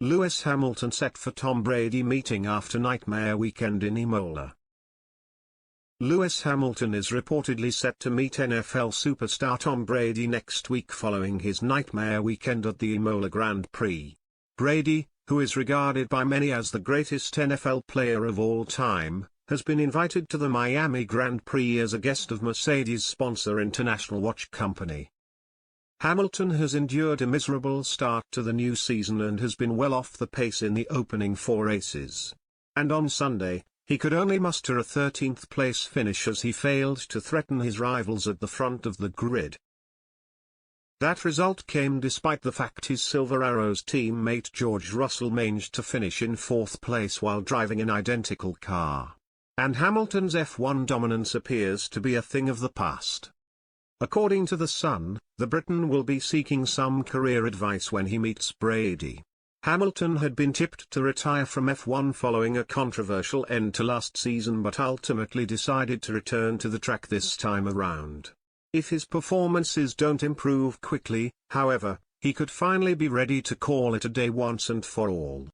Lewis Hamilton set for Tom Brady meeting after nightmare weekend in Imola. Lewis Hamilton is reportedly set to meet NFL superstar Tom Brady next week following his nightmare weekend at the Imola Grand Prix. Brady, who is regarded by many as the greatest NFL player of all time, has been invited to the Miami Grand Prix as a guest of Mercedes sponsor International Watch Company. Hamilton has endured a miserable start to the new season and has been well off the pace in the opening 4 races. And on Sunday, he could only muster a 13th place finish as he failed to threaten his rivals at the front of the grid. That result came despite the fact his Silver Arrows teammate George Russell managed to finish in 4th place while driving an identical car. And Hamilton's F1 dominance appears to be a thing of the past. According to The Sun, the Briton will be seeking some career advice when he meets Brady. Hamilton had been tipped to retire from F1 following a controversial end to last season but ultimately decided to return to the track this time around. If his performances don't improve quickly, however, he could finally be ready to call it a day once and for all.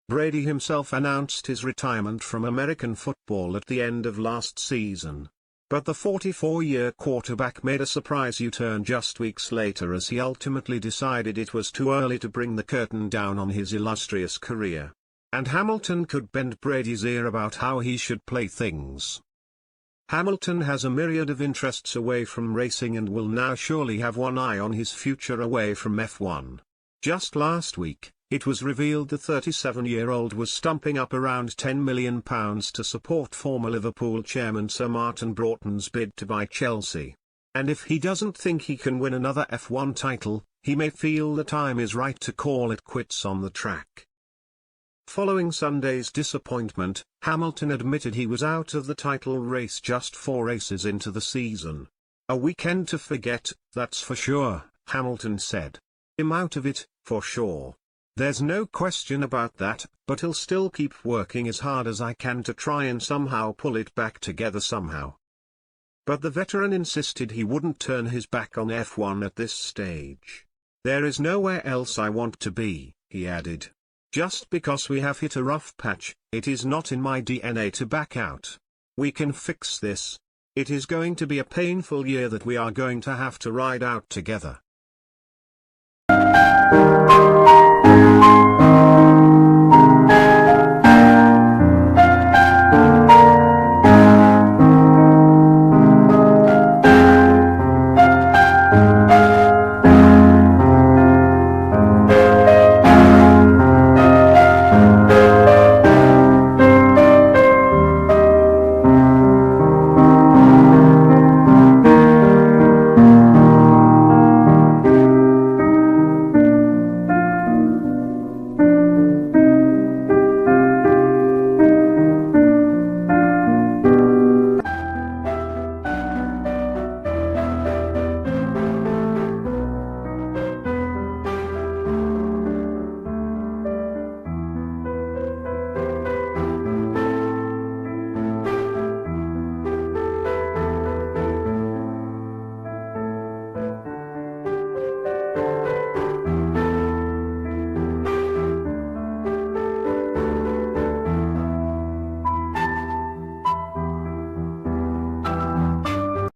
Brady himself announced his retirement from American football at the end of last season. But the 44-year quarterback made a surprise U-turn just weeks later as he ultimately decided it was too early to bring the curtain down on his illustrious career. And Hamilton could bend Brady's ear about how he should play things. Hamilton has a myriad of interests away from racing and will now surely have one eye on his future away from F1. Just last week, it was revealed the 37-year-old was stumping up around £10 million to support former Liverpool chairman Sir Martin Broughton's bid to buy Chelsea. And if he doesn't think he can win another F1 title, he may feel the time is right to call it quits on the track. Following Sunday's disappointment, Hamilton admitted he was out of the title race just 4 races into the season. "A weekend to forget, that's for sure," Hamilton said. "I'm out of it, for sure. There's no question about that, but I'll still keep working as hard as I can to try and somehow pull it back together somehow." But the veteran insisted he wouldn't turn his back on F1 at this stage. "There is nowhere else I want to be," he added. "Just because we have hit a rough patch, it is not in my DNA to back out. We can fix this. It is going to be a painful year that we are going to have to ride out together."